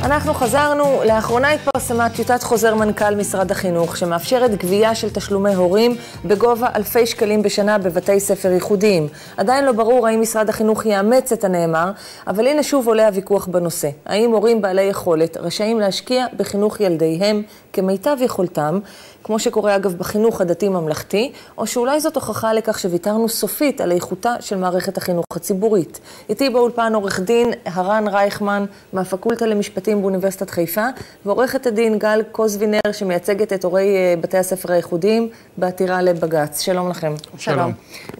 אנחנו חזרנו, לאחרונה התפרסמה טיוטת חוזר מנכ"ל משרד החינוך, שמאפשרת גבייה של תשלומי הורים בגובה אלפי שקלים בשנה בבתי ספר ייחודיים. עדיין לא ברור האם משרד החינוך יאמץ את הנאמר, אבל הנה שוב עולה הוויכוח בנושא. האם הורים בעלי יכולת רשאים להשקיע בחינוך ילדיהם כמיטב יכולתם, כמו שקורה אגב בחינוך הדתי ממלכתי, או שאולי זאת הוכחה לכך שוויתרנו סופית על איכותה של מערכת החינוך הציבורית. איתי באולפן עורך דין הרן רייכמן מהפקולטה למשפטים באוניברסיטת חיפה, ועורכת הדין גל קוזווינר שמייצגת את הורי בתי הספר הייחודיים בעתירה לבג"ץ. שלום לכם. שלום.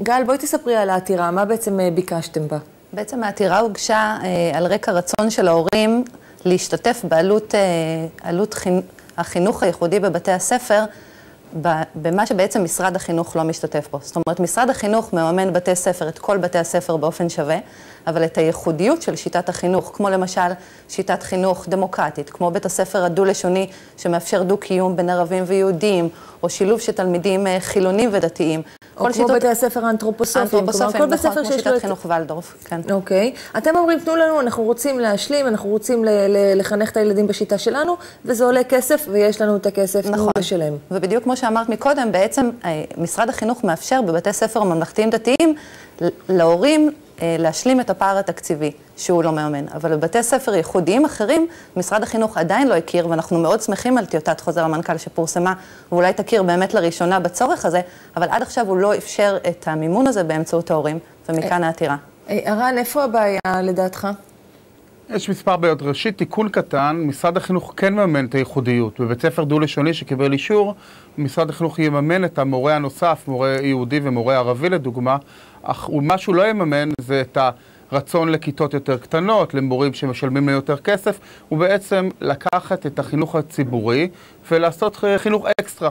גל, בואי תספרי על העתירה, מה בעצם ביקשתם בה? בעצם העתירה הוגשה על רקע רצון של ההורים להשתתף בעלות החינוך הייחודי בבתי הספר, במה שבעצם משרד החינוך לא משתתף בו. זאת אומרת, משרד החינוך מממן בתי ספר, את כל בתי הספר באופן שווה, אבל את הייחודיות של שיטת החינוך, כמו למשל שיטת חינוך דמוקרטית, כמו בית הספר הדו-לשוני שמאפשר דו-קיום בין ערבים ויהודים, או שילוב של תלמידים חילונים ודתיים. או כמו בתי הספר האנתרופוסופיים, כל בית ספר כמו שיטת חינוך ולדורף, כן. אוקיי. אתם אומרים, תנו לנו, אנחנו רוצים להשלים, אנחנו רוצים לחנך את הילדים בשיטה שלנו, וזה עולה כסף, ויש לנו את הכסף, תנו לשלם. ובדיוק כמו שאמרת מקודם, בעצם משרד החינוך מאפשר בבתי ספר ממלכתיים דתיים להורים להשלים את הפער התקציבי שהוא לא מאמן. אבל בבתי ספר ייחודיים אחרים, משרד החינוך עדיין לא הכיר, ואנחנו מאוד שמחים על טיוטת חוזר המנכ"ל שפורסמה, ואולי תכיר באמת לראשונה בצורך הזה, אבל עד עכשיו הוא לא אפשר את המימון הזה באמצעות ההורים, ומכאן העתירה. הרן, איפה הבעיה לדעתך? יש מספר בעיות. ראשית, תיקון קטן, משרד החינוך כן מממן את הייחודיות. בבית ספר דו-לשוני שקיבל אישור, משרד החינוך יממן את המורה הנוסף, מורה יהודי ומורה ערבי לדוגמה, אך מה שהוא לא יממן זה את הרצון לכיתות יותר קטנות, למורים שמשלמים יותר כסף, ובעצם לקחת את החינוך הציבורי ולעשות חינוך אקסטרה.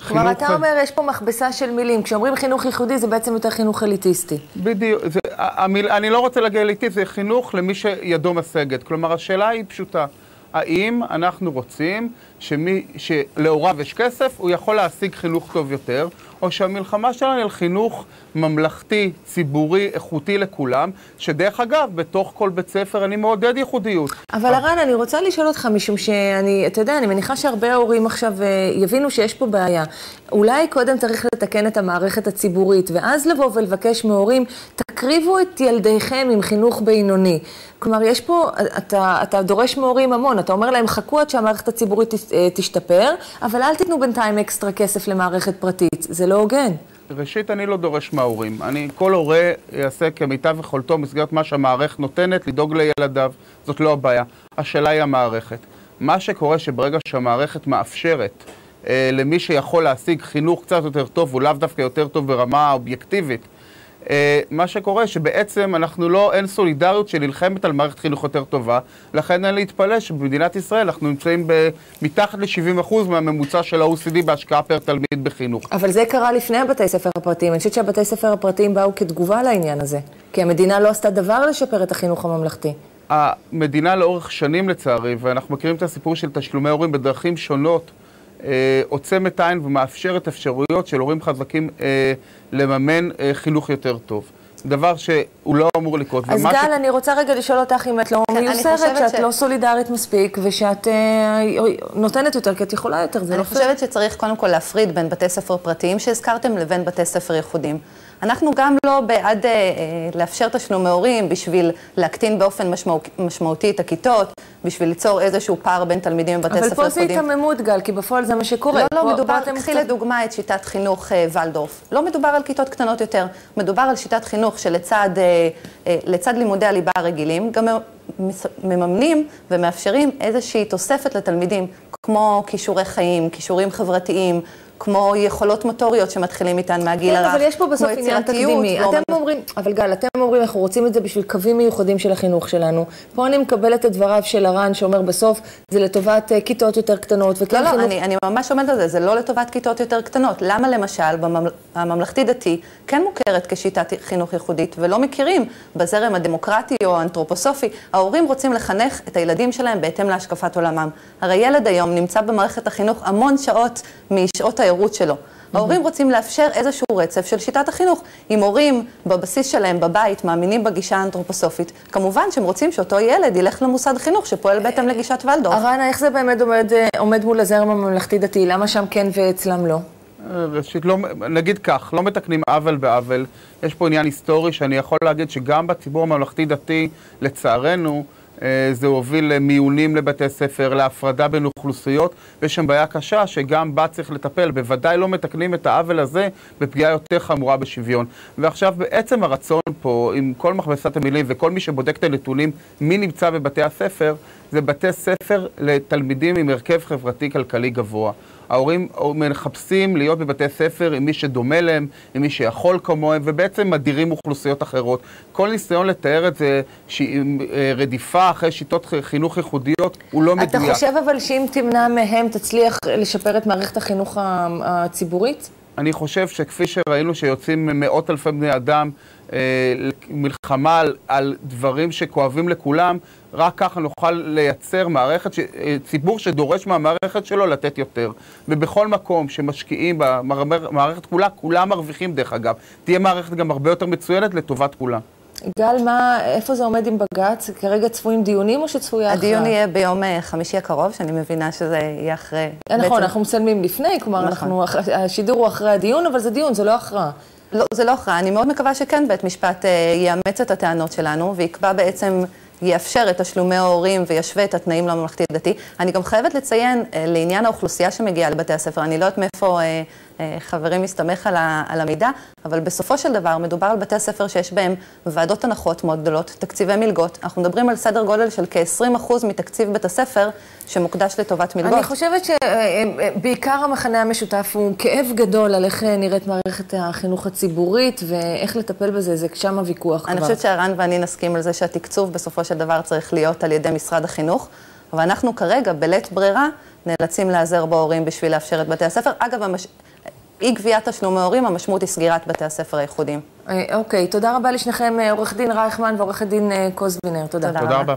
כלומר, אתה אומר, יש פה מכבסה של מילים. כשאומרים חינוך ייחודי, זה בעצם יותר חינוך אליטיסטי. בדיוק. אני לא רוצה להגיע אליטיסטי, זה חינוך למי שידו משגת. כלומר, השאלה היא פשוטה. האם אנחנו רוצים שמי שלהוריו יש כסף, הוא יכול להשיג חינוך טוב יותר, או שהמלחמה שלנו היא על חינוך ממלכתי, ציבורי, איכותי לכולם, שדרך אגב, בתוך כל בית ספר אני מעודד ייחודיות. אבל הרן, אני רוצה לשאול אותך, משום אתה יודע, אני מניחה שהרבה ההורים עכשיו יבינו שיש פה בעיה. אולי קודם צריך לתקן את המערכת הציבורית, ואז לבוא ולבקש מהורים, תקריבו את ילדיכם עם חינוך בינוני. כלומר, יש פה, אתה דורש מהורים המון, אתה אומר להם, חכו עד שהמערכת הציבורית תשתפר, אבל אל תיתנו בינתיים אקסטרה כסף למערכת פרטית. זה לא הוגן. ראשית, אני לא דורש מההורים. כל הורה יעשה כמיטב יכולתו מסגרת מה שהמערכת נותנת, לדאוג לילדיו. זאת לא הבעיה. השאלה היא המערכת. מה שקורה שברגע שהמערכת מאפשרת למי שיכול להשיג חינוך קצת יותר טוב, הוא לאו דווקא יותר טוב ברמה אובייקטיבית, מה שקורה שבעצם אין סולידריות שנלחמת על מערכת חינוך יותר טובה, לכן אין להתפלא שבמדינת ישראל אנחנו נמצאים מתחת ל-70% מהממוצע של ה-OECD בהשקעה פר תלמיד בחינוך. אבל זה קרה לפני הבתי ספר הפרטיים. אני חושבת שהבתי ספר הפרטיים באו כתגובה לעניין הזה, כי המדינה לא עשתה דבר לשפר את החינוך הממלכתי. המדינה לאורך שנים לצערי, ואנחנו מכירים את הסיפור של תשלומי הורים בדרכים שונות, עוצמת עין ומאפשרת אפשרויות של הורים חזקים לממן חינוך יותר טוב. דבר שהוא לא אמור לקרות. אז גל, אני רוצה רגע לשאול אותך אם את לא מיוסרת, שאת לא סולידרית מספיק, ושאת נותנת יותר, כי את יכולה יותר. אני חושבת שצריך קודם כל להפריד בין בתי ספר פרטיים שהזכרתם לבין בתי ספר ייחודיים. אנחנו גם לא בעד לאפשר תשלומי הורים בשביל להקטין באופן משמעותי את הכיתות, בשביל ליצור איזשהו פער בין תלמידים בבתי ספר ייחודיים. אבל פה זה התעממות, גל, כי בפועל זה מה שקורה. לא מדובר, קחי לדוגמה את שיטת חינוך ולדורף. לא מדובר על כיתות קטנות יותר, מדובר על שיטת חינוך שלצד לימודי הליבה הרגילים, גם מממנים ומאפשרים איזושהי תוספת לתלמידים, כמו כישורי חיים, כישורים חברתיים, כמו יכולות מוטוריות שמתחילים איתן מהגיל הרך, אבל יש פה בסוף עניין תקדימי. אבל גל, אתם אומרים, אנחנו רוצים את זה בשביל קווים מיוחדים של החינוך שלנו. פה אני מקבלת את דבריו של הרן, שאומר בסוף, זה לטובת כיתות יותר קטנות. לא, אני ממש עומדת על זה, זה לא לטובת כיתות יותר קטנות. למה למשל, הממלכתי דתי כן מוכרת כשיטת חינוך ייחודית, ולא מכירים בזרם הדמוקרטי או האנתרופוסופי. ההורים רוצים לחנך את הילדים שלהם בהתאם להשקפת עולמם. הרי ילד היום נמצא במערכת החינוך המון שעות משעות העירות שלו. ההורים רוצים לאפשר איזשהו רצף של שיטת החינוך. אם הורים בבסיס שלהם, בבית, מאמינים בגישה האנתרופוסופית, כמובן שהם רוצים שאותו ילד ילך למוסד חינוך שפועל בהתאם לגישת ולדורף. הרנה, איך זה באמת עומד מול הזרם הממלכתי דתי? למה שם כן ואצלם לא? ראשית, נגיד כך, לא מתקנים עוול בעוול. יש פה עניין היסטורי שאני יכול להגיד שגם בציבור הממלכתי דתי, לצערנו, זה הוביל למיונים לבתי ספר, להפרדה בין אוכלוסיות, ויש שם בעיה קשה שגם בה צריך לטפל. בוודאי לא מתקנים את העוול הזה בפגיעה יותר חמורה בשוויון. ועכשיו בעצם הרצון פה, עם כל מכבסת המילים וכל מי שבודק את הנתונים, מי נמצא בבתי הספר, זה בתי ספר לתלמידים עם הרכב חברתי-כלכלי גבוה. ההורים מחפשים להיות בבתי ספר עם מי שדומה להם, עם מי שיכול כמוהם, ובעצם מדירים אוכלוסיות אחרות. כל ניסיון לתאר את זה רדיפה אחרי שיטות חינוך ייחודיות הוא לא מדויק. אתה חושב אבל שאם תמנע מהם תצליח לשפר את מערכת החינוך הציבורית? אני חושב שכפי שראינו שיוצאים מאות אלפי בני אדם מלחמה על דברים שכואבים לכולם, רק ככה נוכל לייצר ציבור שדורש מהמערכת שלו לתת יותר. ובכל מקום שמשקיעים במערכת כולם מרוויחים דרך אגב. תהיה מערכת גם הרבה יותר מצוינת לטובת כולם. גל, איפה זה עומד עם בג"ץ? כרגע צפויים דיונים או שצפויה אחרי? הדיון יהיה ביום חמישי הקרוב, שאני מבינה שזה יהיה אחרי... נכון, אנחנו מצלמים לפני, כלומר, השידור הוא אחרי הדיון, אבל זה דיון, זה לא הכרעה. לא, זה לא הכרעה. אני מאוד מקווה שכן בית משפט יאמץ את הטענות שלנו, ויקבע בעצם, יאפשר את תשלומי ההורים וישווה את התנאים לממלכתי דתי. אני גם חייבת לציין לעניין האוכלוסייה שמגיעה לבתי הספר, אני לא יודעת מאיפה חברים מסתמך על המידע, אבל בסופו של דבר מדובר על בתי הספר שיש בהם ועדות הנחות מאוד גדולות, תקציבי מלגות. אנחנו מדברים על סדר גודל של כ-20% מתקציב בית הספר שמוקדש לטובת מלגות. אני חושבת שבעיקר המחנה המשותף הוא כאב גדול על איך נראית מערכת החינוך הציבורית ואיך לטפל בזה, זה שם הוויכוח כבר. אני חושבת שהרן ואני נסכים על זה שהתקצוב בסופו של דבר צריך להיות על ידי משרד החינוך, אבל אנחנו כרגע בלית ברירה נאלצים לעזר בהורים בשביל לאפשר את בתי הספר. אגב, אי גביית תשלומי הורים, המשמעות היא סגירת בתי הספר הייחודיים. אוקיי, תודה רבה לשניכם, עורך דין רייכמן ועורך דין קוזבינר. תודה. תודה רבה.